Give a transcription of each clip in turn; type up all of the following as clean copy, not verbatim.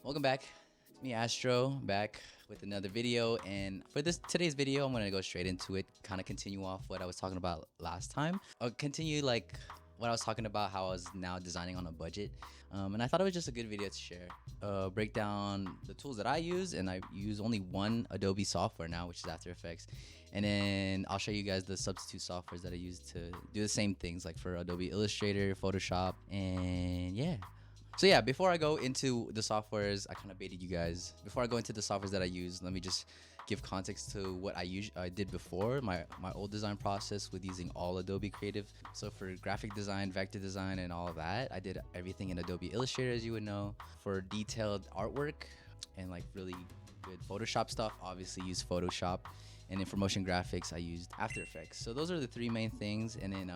Welcome back. It's me, Astro, back with another video. And for today's video, I'm gonna go straight into it, kind of continue off what I was talking about last time. I'll continue like what I was talking about, how I was now designing on a budget. And I thought it was just a good video to share. Break down the tools that I use, and I use only one Adobe software now, which is After Effects. And then I'll show you guys the substitute softwares that I use to do the same things, like for Adobe Illustrator, Photoshop, and yeah. So yeah, before I go into the softwares, I kind of baited you guys. Before I go into the softwares that I use, let me just give context to what I did before, my old design process with using all Adobe Creative. So for graphic design, vector design, and all of that, I did everything in Adobe Illustrator, as you would know. For detailed artwork and like really good Photoshop stuff, obviously use Photoshop. And then for motion graphics, I used After Effects. So those are the three main things. And then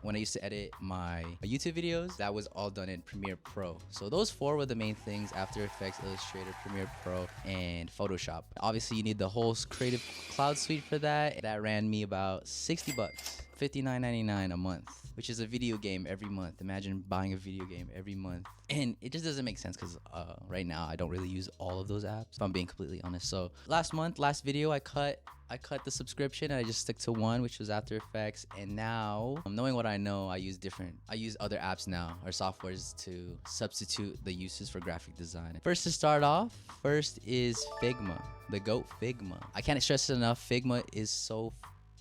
when I used to edit my YouTube videos, that was all done in Premiere Pro. So those four were the main things: After Effects, Illustrator, Premiere Pro, and Photoshop. Obviously, you need the whole Creative Cloud suite for that. That ran me about 60 bucks. $59.99 a month, which is a video game every month. Imagine buying a video game every month. And it just doesn't make sense because right now I don't really use all of those apps, if I'm being completely honest. So last video, I cut the subscription and I just stuck to one, which was After Effects. And now, knowing what I know, I use other apps now, or softwares, to substitute the uses for graphic design. First is Figma, the GOAT Figma. I can't stress it enough, Figma is so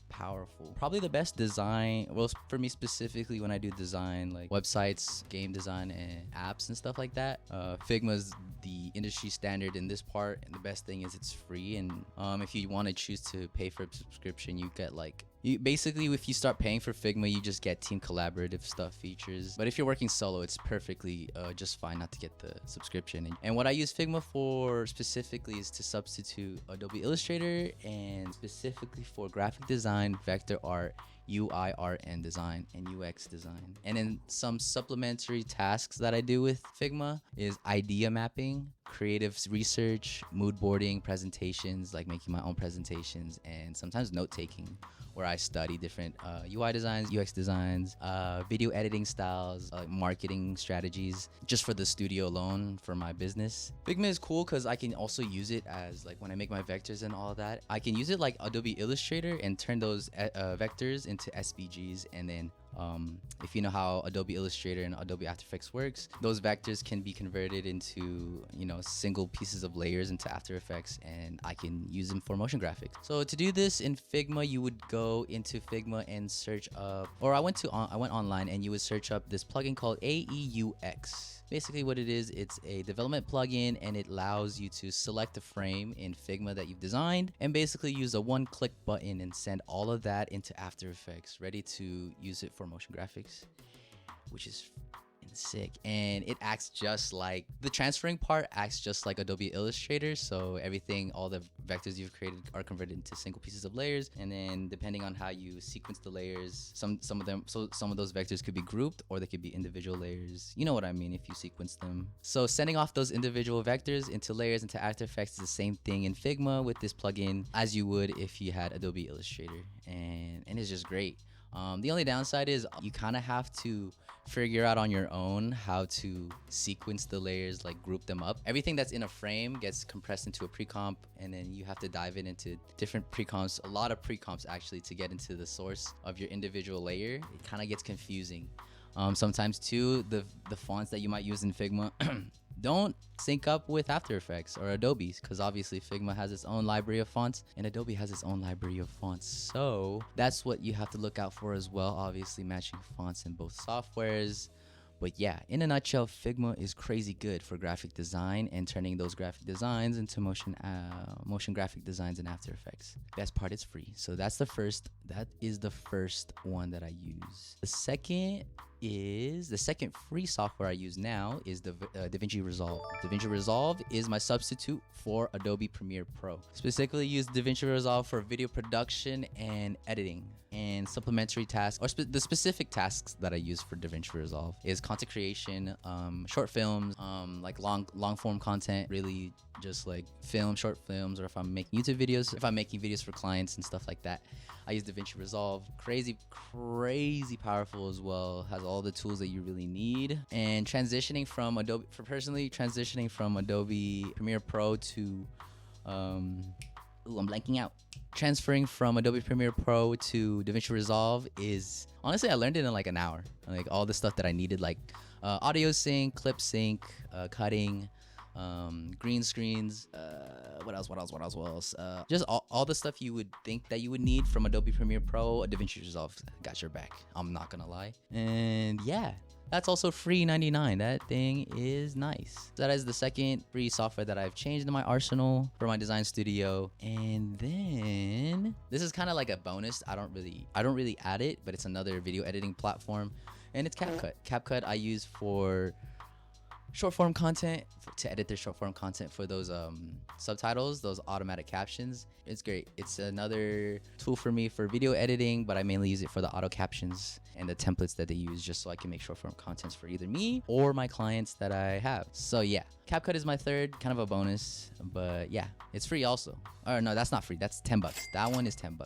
powerful. Probably the best design, well, for me specifically, when I do design like websites, game design, and apps and stuff like that, Figma's the industry standard in this part. And the best thing is it's free. And if you want to choose to pay for a subscription, you get like, basically, if you start paying for Figma, you just get team collaborative stuff, features. But if you're working solo, it's perfectly just fine not to get the subscription. And what I use Figma for specifically is to substitute Adobe Illustrator, and specifically for graphic design, vector art, UI art and design, and UX design. And then some supplementary tasks that I do with Figma is idea mapping, creative research, mood boarding, presentations, like making my own presentations, and sometimes note taking, where I study different UI designs, UX designs, video editing styles, marketing strategies, just for the studio alone for my business. Figma is cool because I can also use it as like when I make my vectors and all that. I can use it like Adobe Illustrator and turn those vectors into SVGs. And then if you know how Adobe Illustrator and Adobe After Effects works, those vectors can be converted into, you know, single pieces of layers into After Effects, and I can use them for motion graphics. So to do this in Figma, you would go into Figma and search up, or I went online and you would search up this plugin called AEUX. Basically what it is, it's a development plugin, and it allows you to select a frame in Figma that you've designed and basically use a one-click button and send all of that into After Effects, ready to use it for motion graphics, which is sick. And it acts just like, the transferring part acts just like Adobe Illustrator. So everything, all the vectors you've created are converted into single pieces of layers. And then depending on how you sequence the layers, some of those vectors could be grouped, or they could be individual layers. You know what I mean, if you sequence them. So sending off those individual vectors into layers into After Effects is the same thing in Figma with this plugin as you would if you had Adobe Illustrator. And it's just great. The only downside is you kind of have to figure out on your own how to sequence the layers, like group them up. Everything that's in a frame gets compressed into a pre-comp, and then you have to dive into different pre-comps, a lot of pre-comps actually, to get into the source of your individual layer. It kind of gets confusing. Sometimes too, the fonts that you might use in Figma don't sync up with After Effects or Adobe's, because obviously Figma has its own library of fonts and Adobe has its own library of fonts. So that's what you have to look out for as well, obviously matching fonts in both softwares. But yeah, in a nutshell, Figma is crazy good for graphic design and turning those graphic designs into motion graphic designs in After Effects. Best part, it's free. So that is the first one that I use. The second free software I use now is the Davinci Resolve. Davinci Resolve is my substitute for Adobe Premiere Pro. Specifically use Davinci Resolve for video production and editing. and supplementary tasks, or the specific tasks that I use for Davinci Resolve is content creation, short films, like long form content, really just like short films, or if I'm making YouTube videos, if I'm making videos for clients and stuff like that. I use Davinci Resolve. Crazy powerful as well. Has all the tools that you really need. And transitioning from Adobe Premiere Pro to I'm blanking out. Transferring from Adobe Premiere Pro to Davinci Resolve is, honestly, I learned it in like an hour. Like all the stuff that I needed, like audio sync, clip sync, cutting, green screens, what else? Just all the stuff you would think that you would need from Adobe Premiere Pro. Davinci Resolve got your back. I'm not gonna lie. And yeah, that's also free 99. That thing is nice. That is the second free software that I've changed in my arsenal for my design studio. And then this is kind of like a bonus. I don't really add it, but it's another video editing platform, and it's Capcut. Capcut I use for short form content, to edit their short form content for those subtitles, those automatic captions. It's great. It's another tool for me for video editing, but I mainly use it for the auto captions and the templates that they use, just so I can make short form contents for either me or my clients that I have. So yeah, Capcut is my third, kind of a bonus, but yeah, it's free also. Or no, that's not free. That's $10. That one is $10.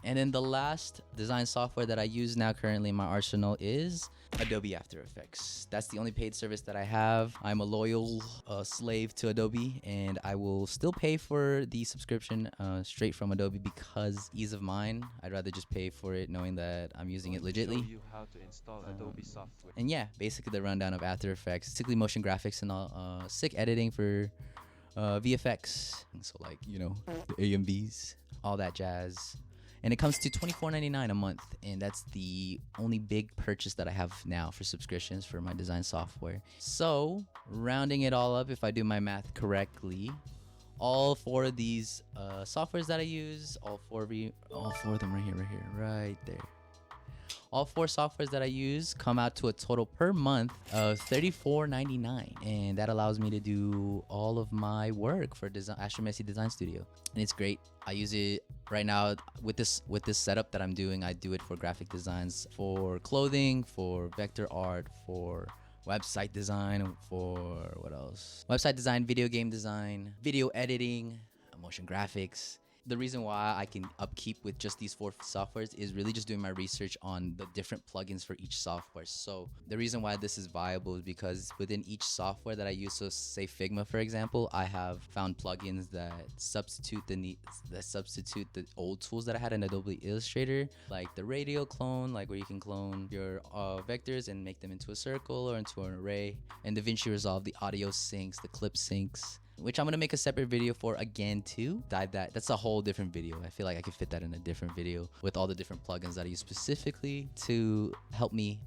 And then the last design software that I use now currently in my arsenal is Adobe After Effects. That's the only paid service that I have. I'm a loyal slave to Adobe, and I will still pay for the subscription straight from Adobe because ease of mind. I'd rather just pay for it knowing that I'm using it legitly. Show you how to install Adobe software. And yeah, basically the rundown of After Effects, particularly motion graphics and all, sick editing for VFX. So like, you know, the AMVs, all that jazz. And it comes to $24.99 a month, and that's the only big purchase that I have now for subscriptions for my design software. So rounding it all up, if I do my math correctly, all four of these softwares that I use, all four of them right there. All four softwares that I use come out to a total per month of $34.99, and that allows me to do all of my work for Astromessy Design Studio, and it's great. I use it right now with this setup that I'm doing. I do it for graphic designs, for clothing, for vector art, for website design, for what else? Website design, video game design, video editing, motion graphics. The reason why I can upkeep with just these four softwares is really just doing my research on the different plugins for each software. So the reason why this is viable is because within each software that I use, so say Figma, for example, I have found plugins that substitute the old tools that I had in Adobe Illustrator, like the radial clone, like where you can clone your vectors and make them into a circle or into an array, and Davinci Resolve, the audio syncs, the clip syncs, which I'm gonna make a separate video for again too. That's a whole different video. I feel like I could fit that in a different video with all the different plugins that I use specifically to help me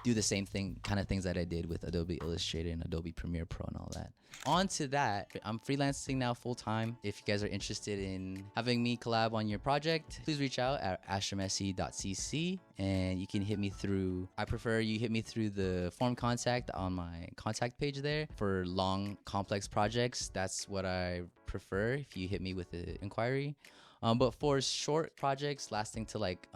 do the same kind of things that I did with Adobe Illustrator and Adobe Premiere Pro and all that. On to that, I'm freelancing now full time. If you guys are interested in having me collab on your project, please reach out at astromessy.cc, and you can hit me through, I prefer you hit me through the form contact on my contact page there. For long, complex projects, that's what I prefer, if you hit me with an inquiry. But for short projects lasting to like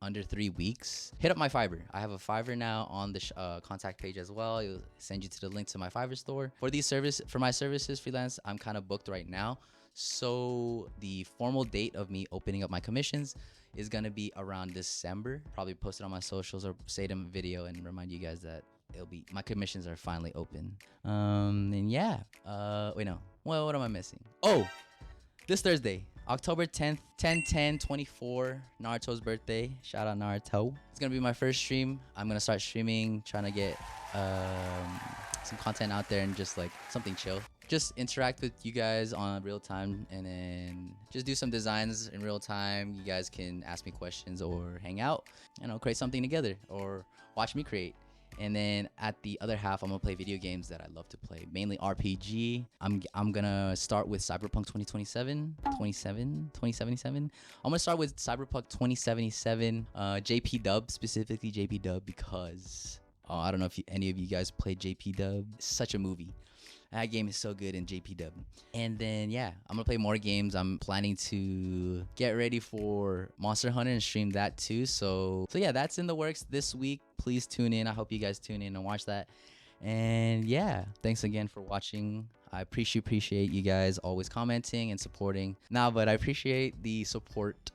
under 3 weeks, hit up my Fiverr. I have a Fiverr now on the contact page as well. It'll send you to the link to my Fiverr store. For my services freelance, I'm kind of booked right now. So the formal date of me opening up my commissions is gonna be around December. Probably post it on my socials or say it in a video and remind you guys that my commissions are finally open. And yeah, wait, no. Well, what am I missing? Oh, this Thursday, October 10th, 10/10/24, Naruto's birthday. Shout out Naruto. It's gonna be my first stream. I'm gonna start streaming, trying to get some content out there and just like something chill. Just interact with you guys on real time, and then just do some designs in real time. You guys can ask me questions or hang out, create something together or watch me create. And then at the other half, I'm gonna play video games that I love to play, mainly RPG. I'm gonna start with Cyberpunk 2077. I'm gonna start with Cyberpunk 2077, JP Dub, specifically JP Dub, because I don't know if any of you guys played JP Dub. It's such a movie. That game is so good in JPW. And then yeah, I'm gonna play more games. I'm planning to get ready for Monster Hunter and stream that too. So yeah, that's in the works this week. Please tune in. I hope you guys tune in and watch that. And yeah, thanks again for watching. I appreciate you guys always commenting and supporting. But I appreciate the support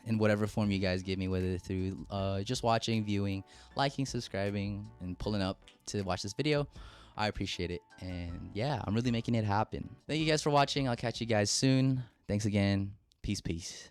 in whatever form you guys give me, whether through just watching, viewing, liking, subscribing, and pulling up to watch this video. I appreciate it. And yeah, I'm really making it happen. Thank you guys for watching. I'll catch you guys soon. Thanks again. Peace.